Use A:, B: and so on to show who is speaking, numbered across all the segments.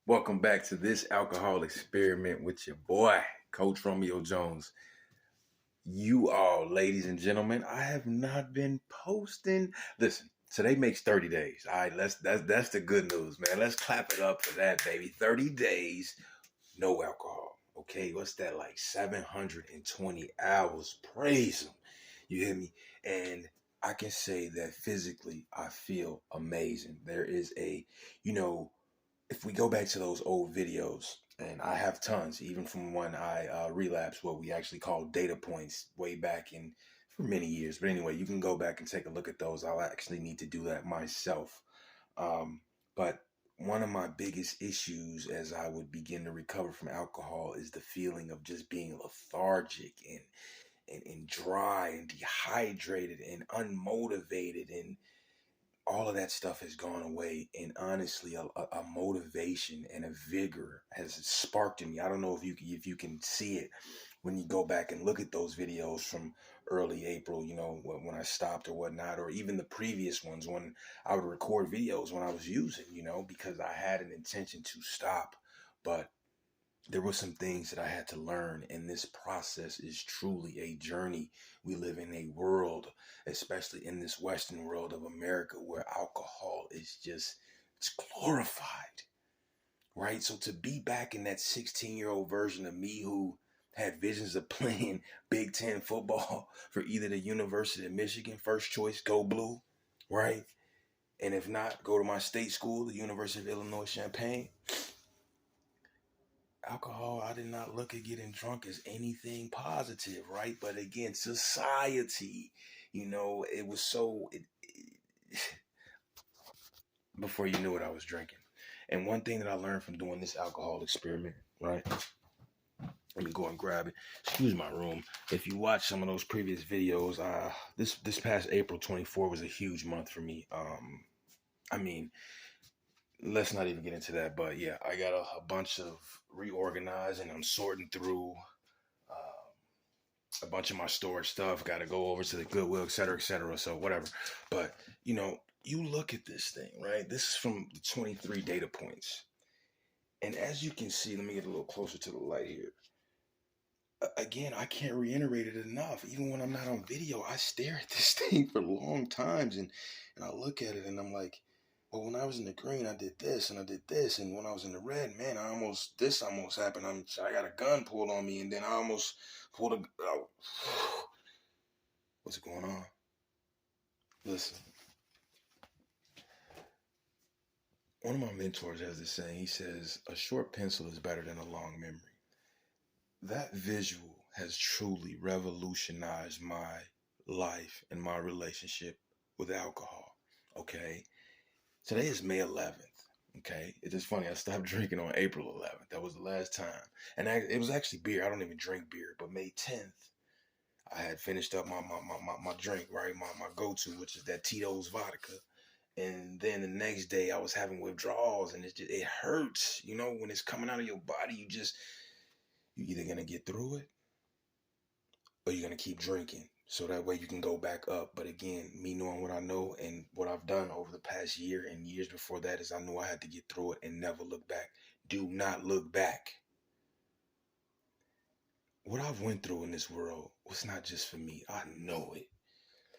A: Welcome back to this alcohol experiment with your boy, Coach Romeo Jones. You all, ladies and gentlemen, I have not been posting. Listen, today makes 30 days. All right, that's the good news, man. Let's clap it up for that, baby. 30 days, no alcohol. Okay, what's that like? 720 hours. Praise him. You hear me? And I can say that physically, I feel amazing. There is if we go back to those old videos, and I have tons, even from when I relapsed, what we actually call data points way back in for many years. But anyway, you can go back and take a look at those. I'll actually need to do that myself. But one of my biggest issues as I would begin to recover from alcohol is the feeling of just being lethargic and dry and dehydrated and unmotivated, and all of that stuff has gone away, and honestly a motivation and a vigor has sparked in me. I don't know if you can see it when you go back and look at those videos from early April, when I stopped or whatnot, or even the previous ones when I would record videos when I was using, because I had an intention to stop. But there were some things that I had to learn, and this process is truly a journey. We live in a world, especially in this Western world of America, where alcohol is it's glorified, right? So to be back in that 16-year-old version of me who had visions of playing Big Ten football for either the University of Michigan, first choice, go blue, right? And if not, go to my state school, the University of Illinois Champaign. Alcohol, I did not look at getting drunk as anything positive, right? But again, society, it was before you knew it, I was drinking. And one thing that I learned from doing this alcohol experiment, right? Let me go and grab it. Excuse my room. If you watch some of those previous videos, this past April 24 was a huge month for me. I mean, let's not even get into that, but yeah, I got a bunch of reorganizing. I'm sorting through a bunch of my storage stuff. Got to go over to the Goodwill, et cetera, et cetera. So whatever. But you look at this thing, right? This is from the 23 data points. And as you can see, let me get a little closer to the light here. Again, I can't reiterate it enough. Even when I'm not on video, I stare at this thing for long times, and I look at it and I'm like, well, when I was in the green, I did this and I did this, and when I was in the red, man, this almost happened. I got a gun pulled on me, and then I almost pulled a. What's going on? Listen, one of my mentors has this saying. He says, "A short pencil is better than a long memory." That visual has truly revolutionized my life and my relationship with alcohol. Okay. Today is May 11th. Okay. It's just funny. I stopped drinking on April 11th. That was the last time. And it was actually beer. I don't even drink beer. But May 10th, I had finished up my drink, right? My go-to, which is that Tito's vodka. And then the next day I was having withdrawals, and it hurts, when it's coming out of your body. You're either going to get through it or you're going to keep drinking. So that way you can go back up. But again, me knowing what I know and what I've done over the past year and years before that is I knew I had to get through it and never look back. Do not look back. What I've went through in this world was not just for me. I know it.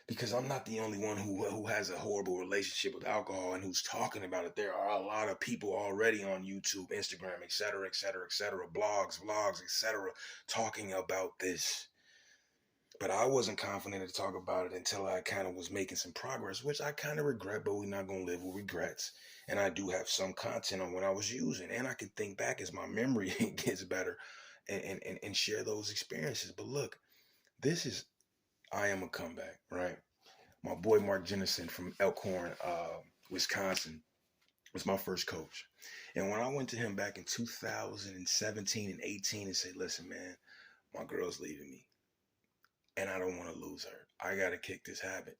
A: Because I'm not the only one who has a horrible relationship with alcohol and who's talking about it. There are a lot of people already on YouTube, Instagram, et cetera, et cetera, et cetera, blogs, vlogs, et cetera, talking about this. But I wasn't confident to talk about it until I kind of was making some progress, which I kind of regret, but we're not going to live with regrets. And I do have some content on what I was using, and I can think back as my memory gets better and share those experiences. But look, I Am a Comeback, right? My boy Mark Jennison from Elkhorn, Wisconsin, was my first coach. And when I went to him back in 2017 and 18 and said, listen, man, my girl's leaving me, and I don't want to lose her. I got to kick this habit.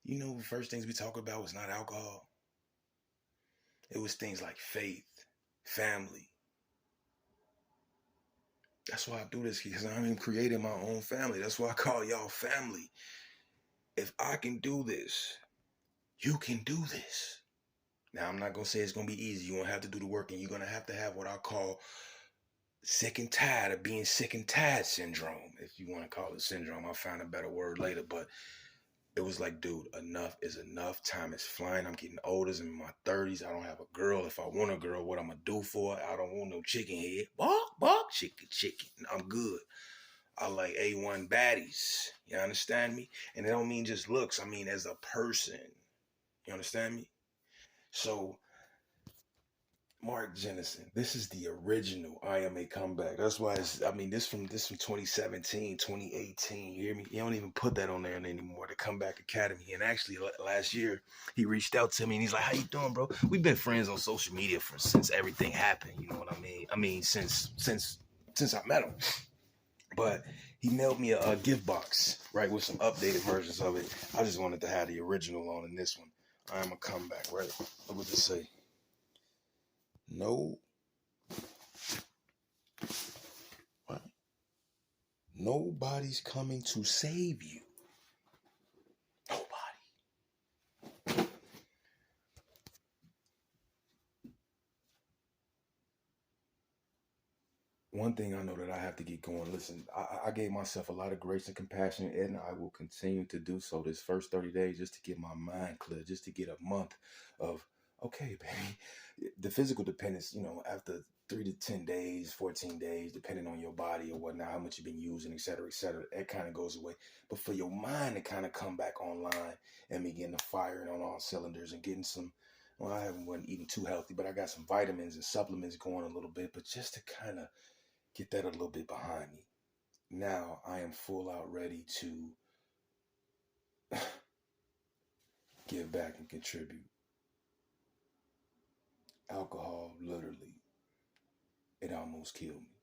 A: The first things we talk about was not alcohol. It was things like faith, family. That's why I do this, because I'm creating my own family. That's why I call y'all family. If I can do this, you can do this. Now, I'm not going to say it's going to be easy. You're going to have to do the work, and you're going to have what I call sick and tired of being sick and tired syndrome, if you want to call it syndrome. I'll find a better word later, but it was like, dude, enough is enough. Time is flying. I'm getting older. I'm in my 30s. I don't have a girl. If I want a girl, what I'm going to do for her? I don't want no chicken head. Bark, bark, chicken, chicken. I'm good. I like A1 baddies. You understand me? And it don't mean just looks. I mean as a person. You understand me? So, Mark Jennison, this is the original I Am a Comeback. That's why this from 2017, 2018. You hear me? You don't even put that on there anymore, the Comeback Academy. And actually last year he reached out to me and he's like, "How you doing, bro? We've been friends on social media since everything happened, you know what I mean? I mean since I met him." But he mailed me a gift box, right, with some updated versions of it. I just wanted to have the original on in this one. I Am a Comeback, right? What would this say? No. What? Nobody's coming to save you. Nobody. One thing I know that I have to get going. Listen, I gave myself a lot of grace and compassion, and I will continue to do so this first 30 days just to get my mind clear, just to get a month of, okay, baby. The physical dependence, after 3 to 10 days, 14 days, depending on your body or whatnot, how much you've been using, et cetera, that kind of goes away. But for your mind to kind of come back online and begin to fire it on all cylinders and getting some, well, I haven't been eating too healthy, but I got some vitamins and supplements going a little bit, but just to kind of get that a little bit behind me. Now I am full out ready to give back and contribute. Alcohol, literally, it almost killed me.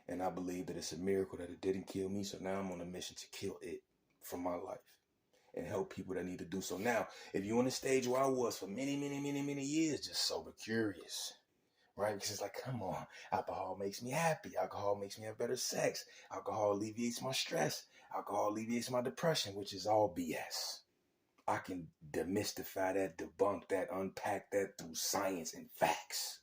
A: And I believe that it's a miracle that it didn't kill me. So now I'm on a mission to kill it from my life and help people that need to do so. Now, if you're on the stage where I was for many, many, many, many years, just sober curious, right? Because it's like, come on, alcohol makes me happy. Alcohol makes me have better sex. Alcohol alleviates my stress. Alcohol alleviates my depression, which is all BS. I can demystify that, debunk that, unpack that through science and facts.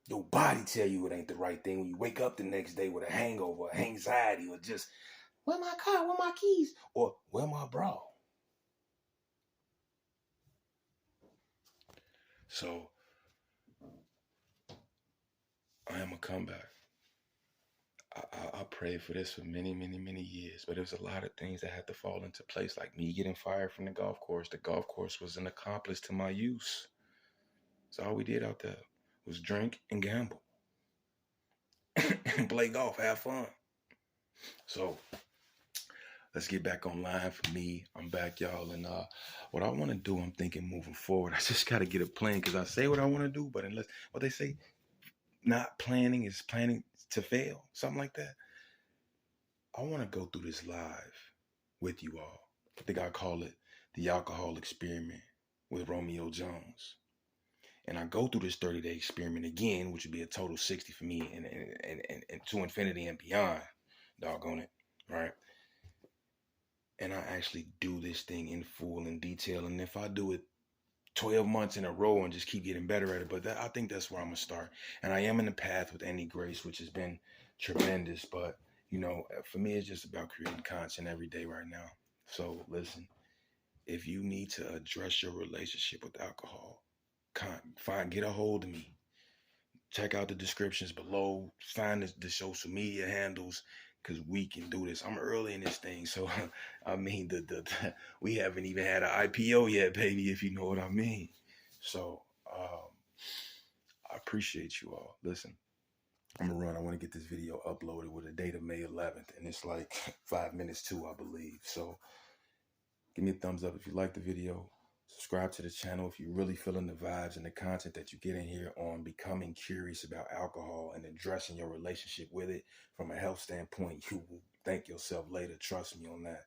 A: Your body tell you it ain't the right thing when you wake up the next day with a hangover, anxiety, or just, where my car, where my keys, or where my bra? So, I am a comeback. I prayed for this for many, many, many years, but there was a lot of things that had to fall into place, like me getting fired from the golf course. The golf course was an accomplice to my use. So all we did out there was drink and gamble and play golf, have fun. So let's get back online for me. I'm back, y'all. And what I want to do, I'm thinking moving forward, I just got to get a plan because I say what I want to do, but unless, what they say, not planning is planning to fail, something like that. I want to go through this live with you all. I think I call it the alcohol experiment with Romeo Jones. And I go through this 30-day experiment again, which would be a total 60 for me and to infinity and beyond, doggone it, right? And I actually do this thing in full and detail. And if I do it 12 months in a row and just keep getting better at it, but I think that's where I'm going to start. And I am in the path with Andy Grace, which has been tremendous. But, for me, it's just about creating content every day right now. So listen, if you need to address your relationship with alcohol, get a hold of me. Check out the descriptions below. Find the social media handles because we can do this. I'm early in this thing, so I mean, we haven't even had an IPO yet, baby, if you know what I mean. So I appreciate you all. Listen, I'm gonna run. I want to get this video uploaded with a date of May 11th, and it's like 5 minutes too, I believe. So give me a thumbs up if you like the video. Subscribe to the channel if you're really feeling the vibes and the content that you get in here on becoming curious about alcohol and addressing your relationship with it from a health standpoint. You will thank yourself later. Trust me on that.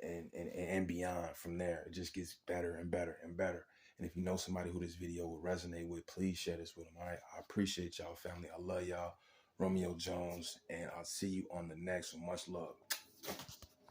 A: And beyond from there, it just gets better and better and better. And if you know somebody who this video will resonate with, please share this with them. All right. I appreciate y'all, family. I love y'all. Romeo Jones. And I'll see you on the next one. Much love.